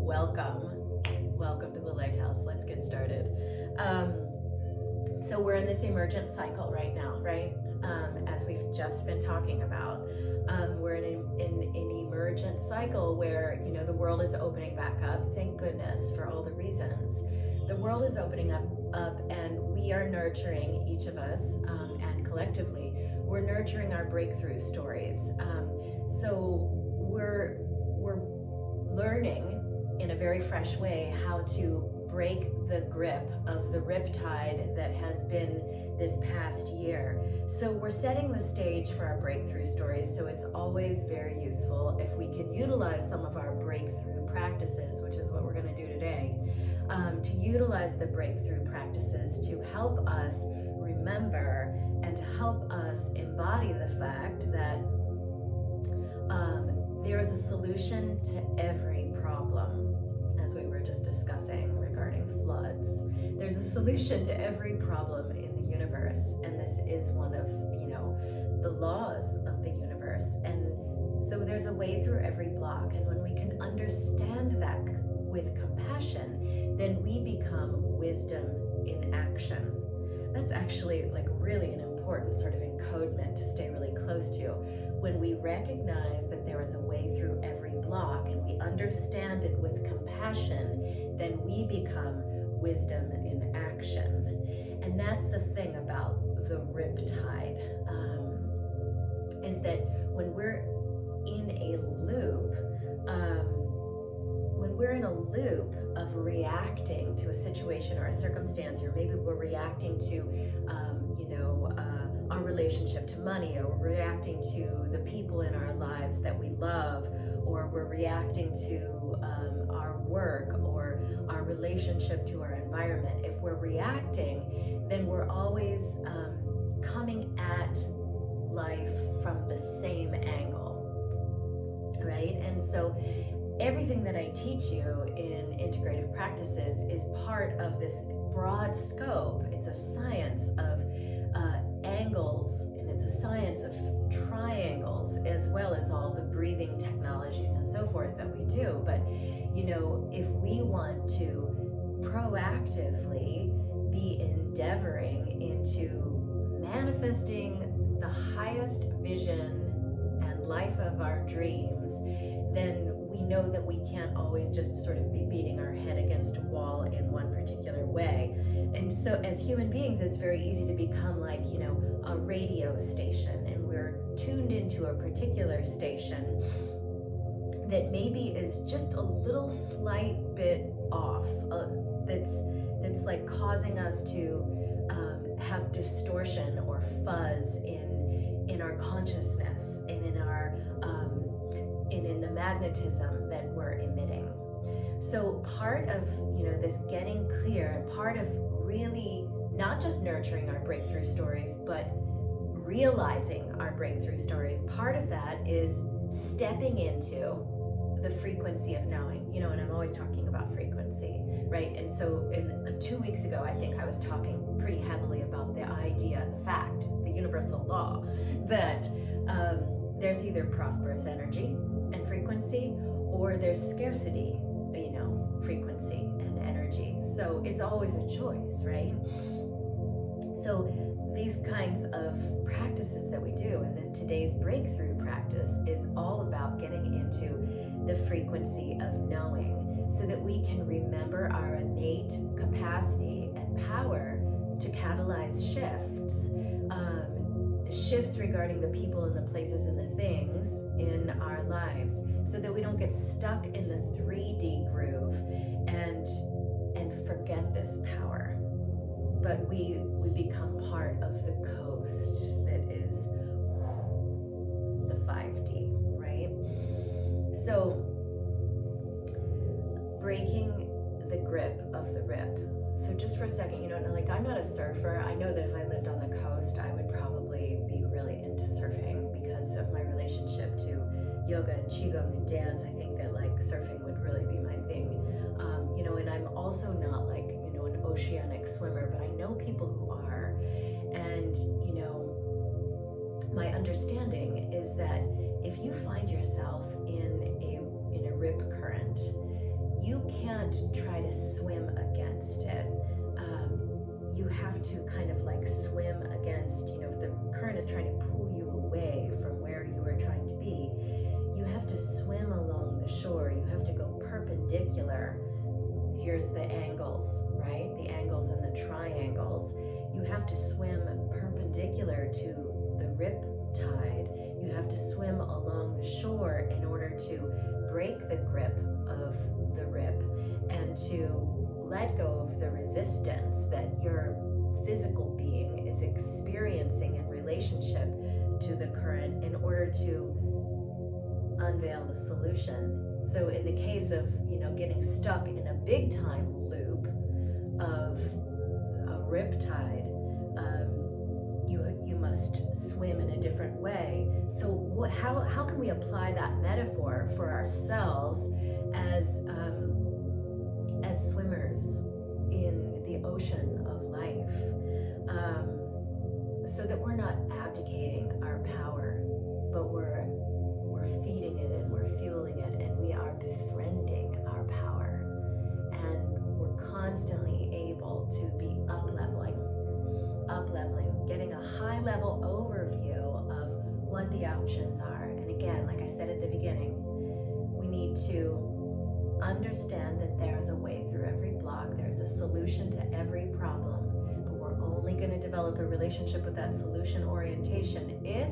Welcome to the lighthouse. Let's get started. So we're in this emergent cycle right now, right? As we've just been talking about, we're in an emergent cycle where, the world is opening back up. Thank goodness for all the reasons. The world is opening up and we are nurturing, each of us, and collectively, we're nurturing our breakthrough stories. So we're learning in a very fresh way how to break the grip of the riptide that has been this past year. So we're setting the stage for our breakthrough stories, so it's always very useful if we can utilize some of our breakthrough practices, which is what we're going to do today, to utilize the breakthrough practices to help us remember and to help us embody the fact that there is a solution to every problem, as we were just discussing regarding floods. There's a solution to every problem in the universe, and this is one of, the laws of the universe. And so there's a way through every block, and when we can understand that with compassion, then we become wisdom in action. That's actually really an important sort of encodement to stay really close to. When we recognize that there is a way through every block and we understand it with compassion, then we become wisdom in action. And that's the thing about the riptide, is that when we're in a loop, of reacting to a situation or a circumstance, or maybe we're reacting to, our relationship to money, or we're reacting to the people in our lives that we love, or we're reacting to our work or our relationship to our environment. If we're reacting, then we're always coming at life from the same angle, right? And so everything that I teach you in integrative practices is part of this broad scope. It's a science of angles, and it's a science of triangles, as well as all the breathing technologies and so forth that we do. But, if we want to proactively be endeavoring into manifesting the highest vision and life of our dreams, then we know that we can't always just sort of be beating our head against a wall in one particular way. And so as human beings, it's very easy to become a radio station, and we're tuned into a particular station that maybe is just a little slight bit off, that's causing us to have distortion or fuzz in our consciousness and in the magnetism that we're emitting. So part of this getting clear, and part of really not just nurturing our breakthrough stories, but realizing our breakthrough stories, part of that is stepping into the frequency of knowing, and I'm always talking about frequency, right? And so 2 weeks ago, I think I was talking pretty heavily about the idea, the fact, the universal law, that there's either prosperous energy and frequency, or there's scarcity, frequency and energy. So it's always a choice, right? So these kinds of practices that we do, and today's breakthrough practice is all about getting into the frequency of knowing, so that we can remember our innate capacity and power to catalyze shifts regarding the people and the places and the things in our lives, so that we don't get stuck in the 3D groove and forget this power, but we become part of the coast that is the 5D, right? So breaking the grip of the rip. So just for a second, I'm not a surfer. I know that if I lived on the coast, I would probably be really into surfing because of my relationship to yoga and qigong and dance. I think that surfing would really be my thing. And I'm also not an oceanic swimmer, but I know people who are. And, my understanding is that if you find yourself in a rip current, you can't try to swim against it. You have to kind of like swim against, if the current is trying to pull you away from where you are trying to be, you have to swim along the shore. You have to go perpendicular. Here's the angles, right? The angles and the triangles. You have to swim perpendicular to the riptide. You have to swim along the shore in order to break the grip of the rip and to let go of the resistance that your physical being is experiencing in relationship to the current in order to unveil the solution. So in the case of, getting stuck in a big time loop of a riptide, you must swim in a different way. So how can we apply that metaphor for ourselves as swimmers in the ocean of life, so that we're not abdicating our power, but we're feeding it and we're fueling it, and we are befriending our power, and we're constantly able to be up-leveling, getting a high-level overview of what the options are. And again, like I said at the beginning, we need to understand that there's a way through every block, there's a solution to every problem, but we're only going to develop a relationship with that solution orientation if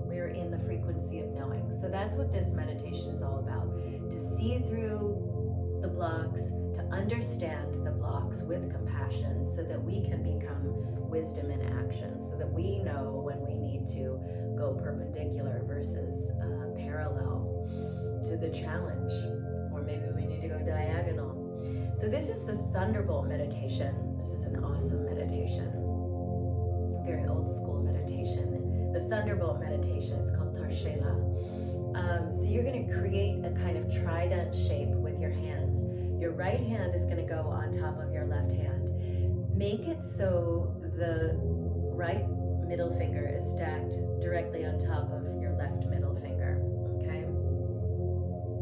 we're in the frequency of knowing. So that's what this meditation is all about, to see through the blocks, to understand the blocks with compassion so that we can become wisdom in action, so that we know when we need to go perpendicular versus parallel to the challenge, or maybe we need to go diagonal. So this is the Thunderbolt meditation. This is an awesome meditation, very old school meditation. The Thunderbolt meditation, it's called Tarshela. So you're going to create a kind of trident shape with your hands. Your right hand is going to go on top of your left hand. Make it so the right middle finger is stacked directly on top of your left middle finger, okay?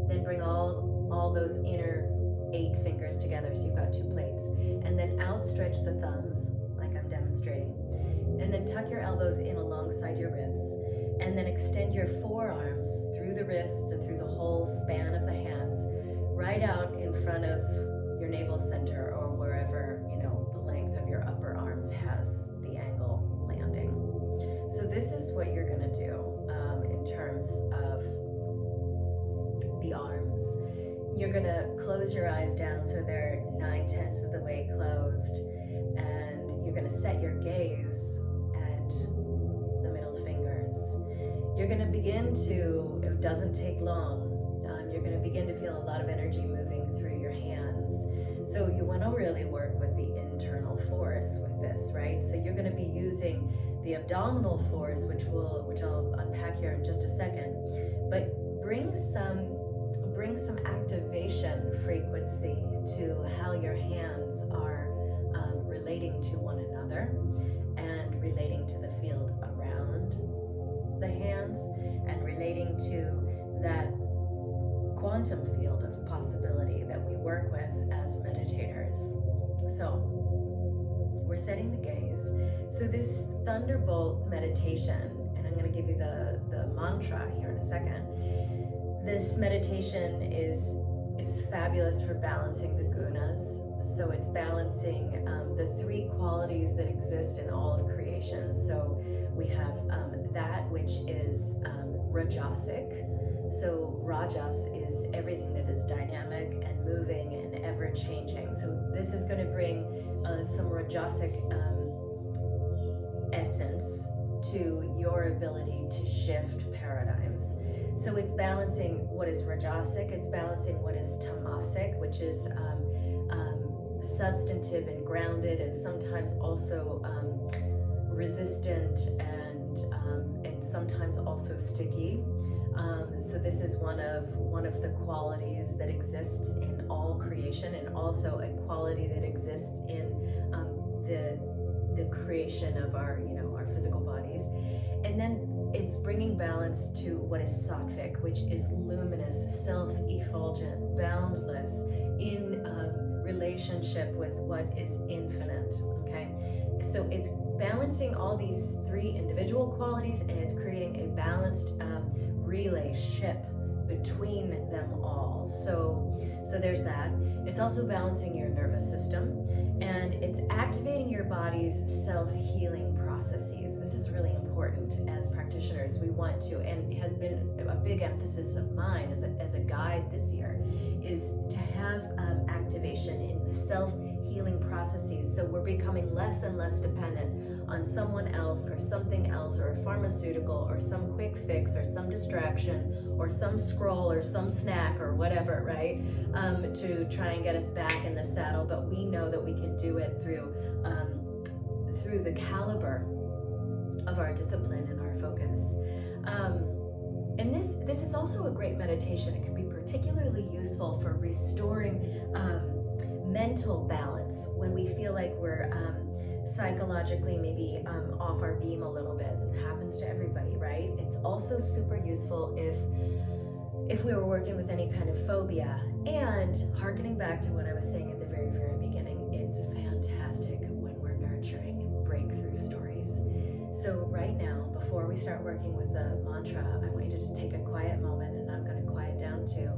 Then bring all those inner 8 fingers together, so you've got 2 plates. And then outstretch the thumbs, like I'm demonstrating. And then tuck your elbows in alongside your ribs. And then extend your forearms through the wrists and through the whole span of the hands, right out in front of your navel center, or wherever, the length of your upper arms has the angle landing. So this is what you're going to do in terms of the arms. You're going to close your eyes down so they're 9/10 of the way closed, and you're going to set your gaze at the middle fingers. You're going to begin to, it doesn't take long, you're going to begin to feel a lot of energy moving through your hands. So you want to really work with the internal force with this, right? So you're going to be using the abdominal force, which I'll unpack here in just a second, but bring some activation frequency to how your hands are relating to one another and relating to the field around the hands and relating to that quantum field of possibility that we work with as meditators. So we're setting the gaze. So this Thunderbolt meditation, and I'm going to give you the mantra here in a second. This meditation is fabulous for balancing the gunas. So it's balancing the 3 qualities that exist in all of creation. So we have that which is rajasic. So rajas is everything that is dynamic and moving and ever changing. So this is going to bring some rajasic essence to your ability to shift paradigms. So it's balancing what is rajasic, it's balancing what is tamasic, which is substantive and grounded, and sometimes also resistant and sometimes also sticky. So this is one of the qualities that exists in all creation, and also a quality that exists in the creation of our physical bodies. And then it's bringing balance to what is sattvic, which is luminous, self-effulgent, boundless, in relationship with what is infinite, okay? So it's balancing all these three individual qualities, and it's creating a balanced relationship between them all. So there's that. It's also balancing your nervous system, and it's activating your body's self-healing processes. This is really important as practitioners. We want to, and it has been a big emphasis of mine as a guide this year, is to have activation in the self-healing processes. So we're becoming less and less dependent on someone else or something else or a pharmaceutical or some quick fix or some distraction or some scroll or some snack or whatever, right? To try and get us back in the saddle. But we know that we can do it through the caliber of our discipline and our focus. And this is also a great meditation. It can be particularly useful for restoring mental balance when we feel like we're psychologically maybe off our beam a little bit. It happens to everybody, right? It's also super useful if we were working with any kind of phobia. And harkening back to what I was saying at the very, very beginning, it's fantastic when we're nurturing breakthrough stories. So right now, before we start working with the mantra, I want you to just take a quiet moment, and I'm going to quiet down too.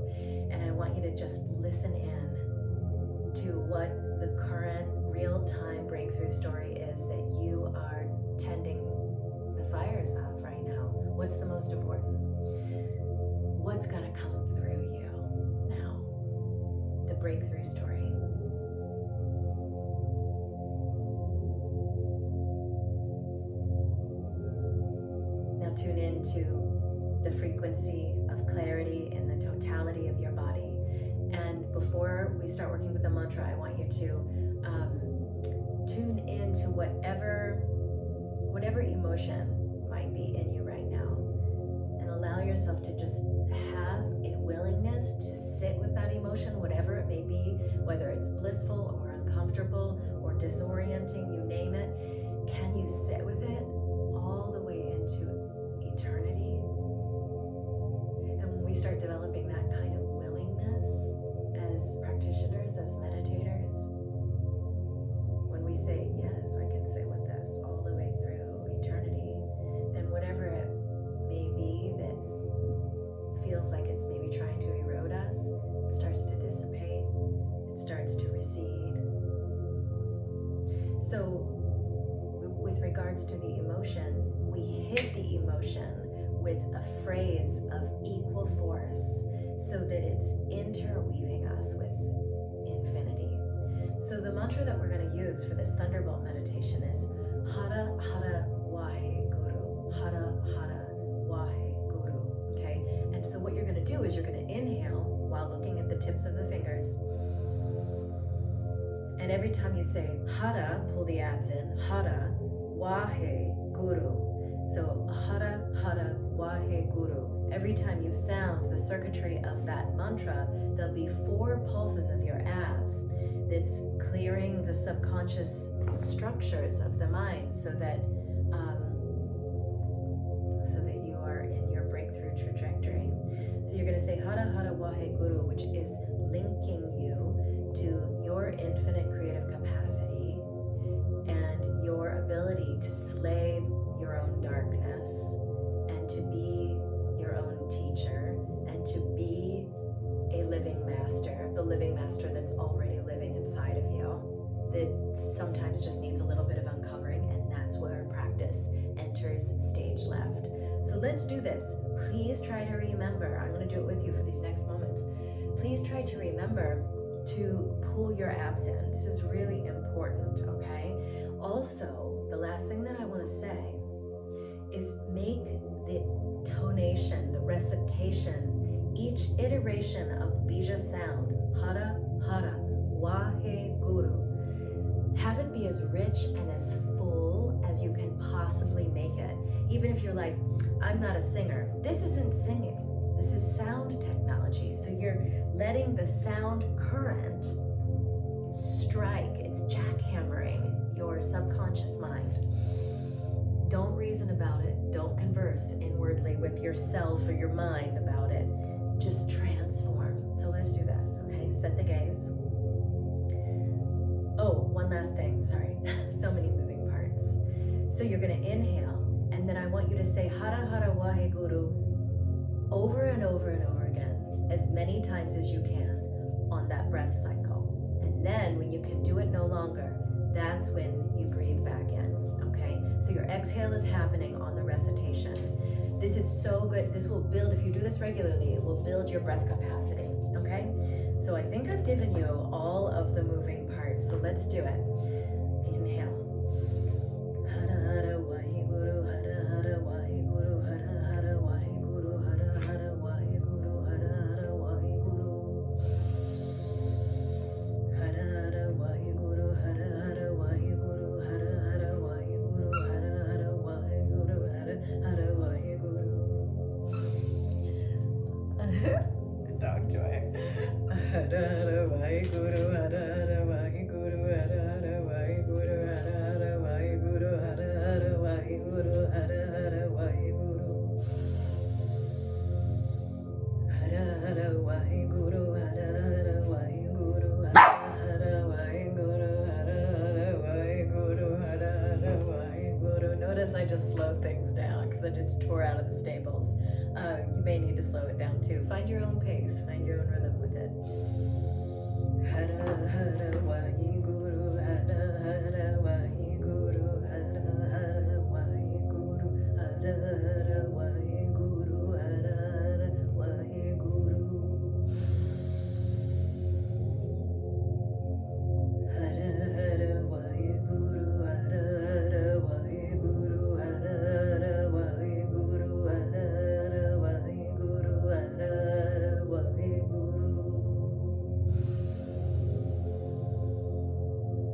And I want you to just listen in to what the current real-time breakthrough story is that you are tending the fires of right now. What's the most important? What's going to come through you now? The breakthrough story. Now tune into the frequency of clarity in the totality of your body. And before we start working with the mantra, I want you to tune into whatever emotion might be in you right now, and allow yourself to just have a willingness to sit with that emotion, whatever it may be, whether it's blissful or uncomfortable or disorienting, you name it. Can you sit with it all the way into eternity? And when we start developing that kind of willingness as practitioners, as meditators, when we say, yes, I can sit with this all the way through eternity, then whatever it may be that feels like it's maybe trying to erode us, it starts to dissipate, it starts to recede. So with regards to the emotion, we hit the emotion with a phrase of equal force so that it's interweaving us with infinity. So the mantra that we're going to use for this Thunderbolt meditation is Hara Hara Wahe Guru. Hara Hara Wahe Guru. Okay? And so what you're going to do is you're going to inhale while looking at the tips of the fingers. And every time you say Hara, pull the abs in. Hara Wahe Guru. So Hara Hara Wahe Guru. Every time you sound the circuitry of that mantra, there'll be 4 pulses of your abs that's clearing the subconscious structures of the mind so that you are in your breakthrough trajectory. So you're going to say Hara Hara Wahe Guru, which is linking you to your infinite creative capacity and your ability to slay your own darkness and to be your own teacher and to be a living master, the living master that's already living inside of you, that sometimes just needs a little bit of uncovering, and that's where practice enters stage left. So let's do this. Please try to remember, I'm going to do it with you for these next moments. Please try to remember to pull your abs in. This is really important, okay? Also, the last thing that I want to say is make the tonation, the recitation, each iteration of bija sound, Hara Hara Wahe Guru, have it be as rich and as full as you can possibly make it. Even if you're like, I'm not a singer, this isn't singing, this is sound technology. So you're letting the sound current strike, it's jackhammering your subconscious mind. Don't reason about it, don't Don't converse inwardly with yourself or your mind about it. Just transform. So let's do this, okay? Set the gaze. Oh, one last thing, sorry. So many moving parts. So you're going to inhale, and then I want you to say Hara Hara Waheguru over and over and over again, as many times as you can on that breath cycle. And then when you can do it no longer, that's when you breathe back in, okay? So your exhale is happening on the recitation. This is so good. This will build, if you do this regularly, it will build your breath capacity, okay? So I think I've given you all of the moving parts, so let's do it. Inhale. Hara Hara Waheguru, Hara Hara Waheguru, Hara Hara Waheguru, Hara Hara Waheguru, Hara Hara Waheguru. Hara Hara Waheguru, Hara Hara Waheguru, Hara Hara Waheguru, Hara Hara Waheguru, Hara Hara Waheguru. Dog joy. Hara Hara Waheguru, Hara Hara Waheguru, Hara Hara Waheguru, Hara Hara Waheguru, Hara Hara Waheguru, Hara Hara Waheguru. Hara Hara Waheguru, Hara Hara Waheguru, Hara Hara Waheguru, Hara Hara Waheguru, Hara Hara Waheguru. Notice I just slowed things down because I just tore out of the stables. You may need to slow it down too. Find your own pace, find your own rhythm with it. Hara Hara Waheguru, Hara Hara Waheguru, Hara Hara Waheguru, Hara Hara Waheguru, Hara Hara Waheguru. Hara Hara Waheguru, Hara Hara Waheguru, Hara Hara Waheguru, Hara Hara Waheguru, Hara Hara Waheguru.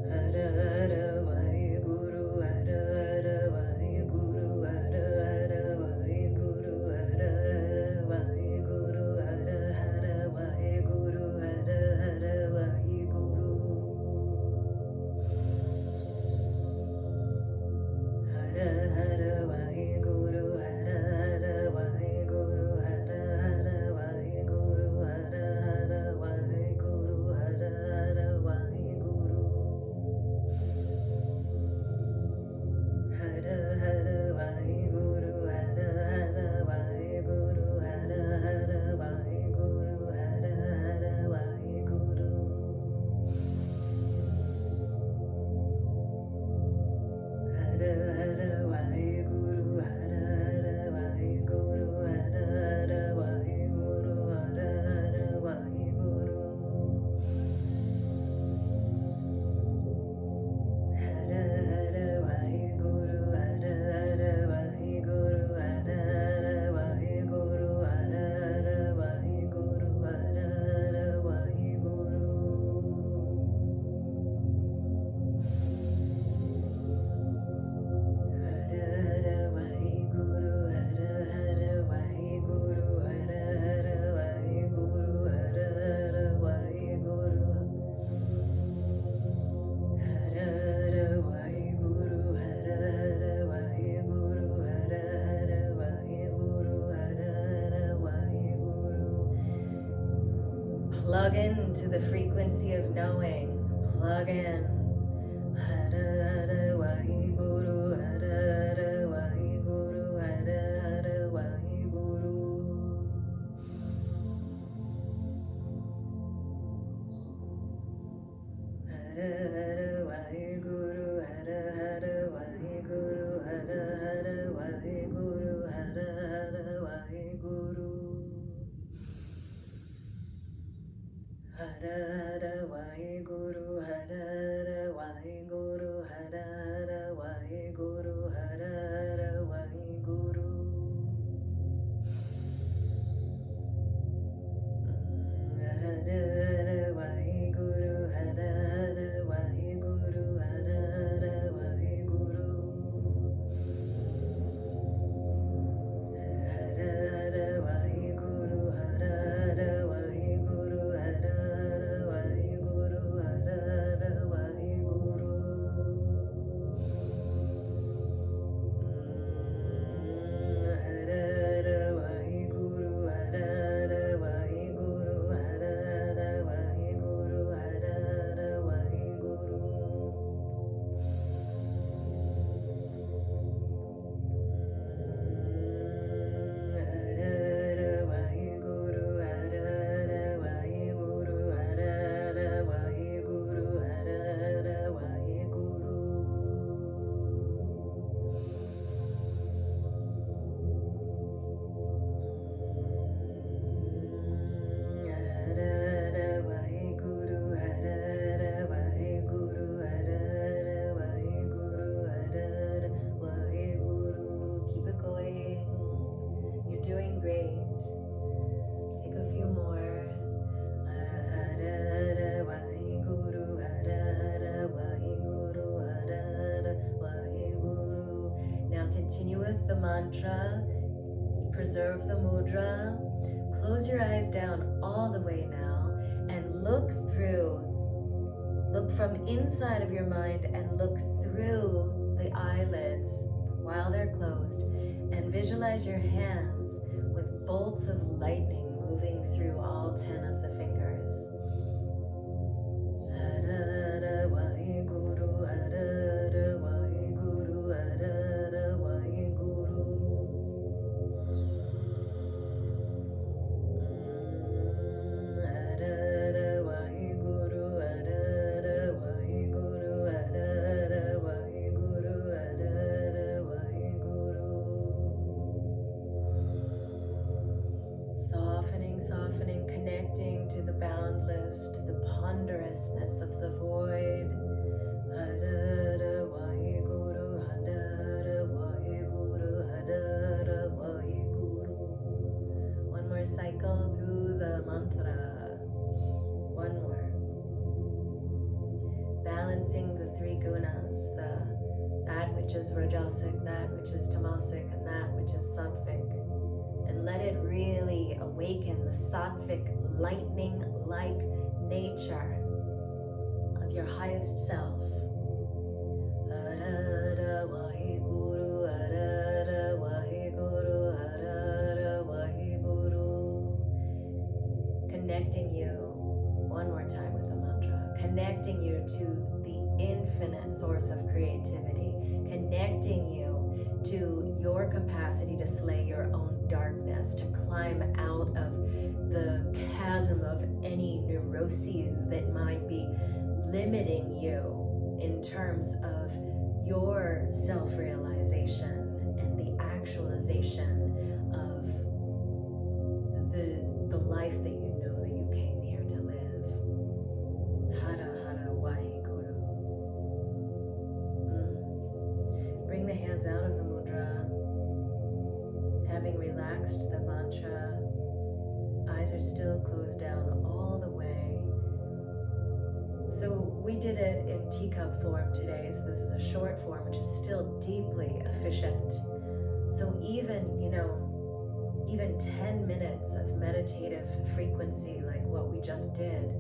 Hara Hara Waheguru, Hara Hara Waheguru, Hara Hara Waheguru, Hara Hara Waheguru, Hara Hara Waheguru, Hara Hara Waheguru. Hara Hara Waheguru, Hara Hara Waheguru, Hara Hara Waheguru, Hara Hara Waheguru, Hara Hara Waheguru. Hara Hara Waheguru, Hara Hara Waheguru, Hara Hara Waheguru, Hara Hara Waheguru. Hara Hara Waheguru, Hara Hara Waheguru, Hara Hara Waheguru, Hara Hara Waheguru. Hara Hara Waheguru, Hara Hara Waheguru, Hara Hara Waheguru, Hara Hara Waheguru, Hara Hara Waheguru. Hara Hara Waheguru, Hara Hara Waheguru, Hara Hara Waheguru, Hara Hara Waheguru. Hara Hara Waheguru, Hara Hara Waheguru, Hara Hara Waheguru, Hara Hara Waheguru. Plug into the frequency of knowing. Plug in. Hara Hara Waheguru, Hara Hara Waheguru, Hara Hara Waheguru. Hara Hara Waheguru, Hara Hara Waheguru, Hara Hara Waheguru, Hara Hara Waheguru. Hara Hara Waheguru, Hara Hara Waheguru, Hara Hara Waheguru, Hara Hara Waheguru. Hara Hara Waheguru, Hara Hara Waheguru, Hara Hara Waheguru. Hara Hara Waheguru, Hara Hara Waheguru, Hara Hara Waheguru, Hara Hara Waheguru. the mantra, preserve the mudra. Close your eyes down all the way now and look from inside of your mind and look through the eyelids while they're closed, and visualize your hands with bolts of lightning moving through all 10 of the fingers. Softening, connecting to the boundless, to the ponderousness of the void. One more cycle through the mantra. One more. Balancing the three gunas, that which is rajasic, that which is tamasic, and that which is sattvic. And let it really awaken the sattvic, lightning-like nature of your highest self. Connecting you, one more time with the mantra, connecting you to the infinite source of creativity, connecting you to your capacity to slay your own darkness, to climb out of the chasm of any neuroses that might be limiting you in terms of your self-realization and the actualization of the life that you know that you came here to live. Hara Hara Waheguru. Bring the hands out of the mudra. Having relaxed the mantra, eyes are still closed down all the way. So we did it in teacup form today, so this is a short form, which is still deeply efficient. So even 10 minutes of meditative frequency like what we just did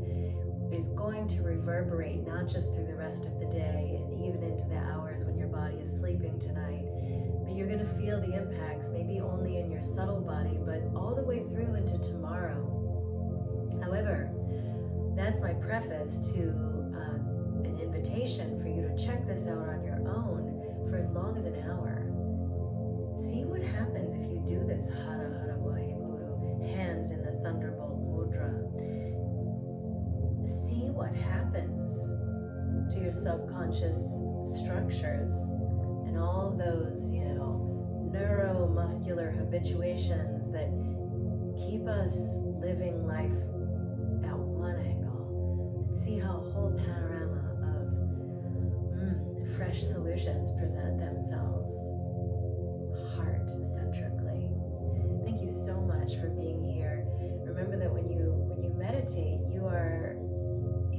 is going to reverberate not just through the rest of the day and even into the hours when your body is sleeping tonight, but you're going to feel the impacts, maybe only in your subtle body, but all the way through into tomorrow. However, that's my preface to an invitation for you to check this out on your own for as long as an hour. See what happens if you do this Hara Hara Waheguru, hands in the Thunderbolt Mudra. See what happens to your subconscious structures and all those, neuromuscular habituations that keep us living life at one angle, and see how a whole panorama of fresh solutions present themselves heart-centrically. Thank you so much for being here. Remember that when you meditate, you're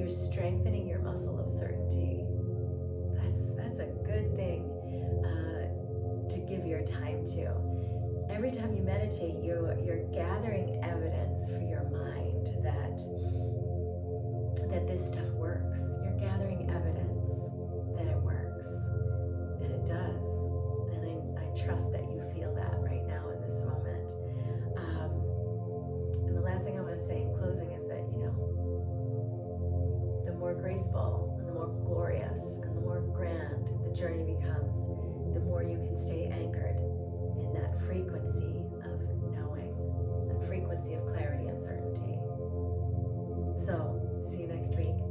strengthening your muscle of certainty. That's a good thing to give your time to. Every time you meditate, you're gathering evidence for your mind that this stuff works. You're gathering evidence that it works, and it does. And I trust that you feel that right now in this moment. And the last thing I want to say in closing is that the more graceful and the more glorious and the more grand the journey becomes, the more you can stay anchored in that frequency of knowing, that frequency of clarity and certainty. So, see you next week.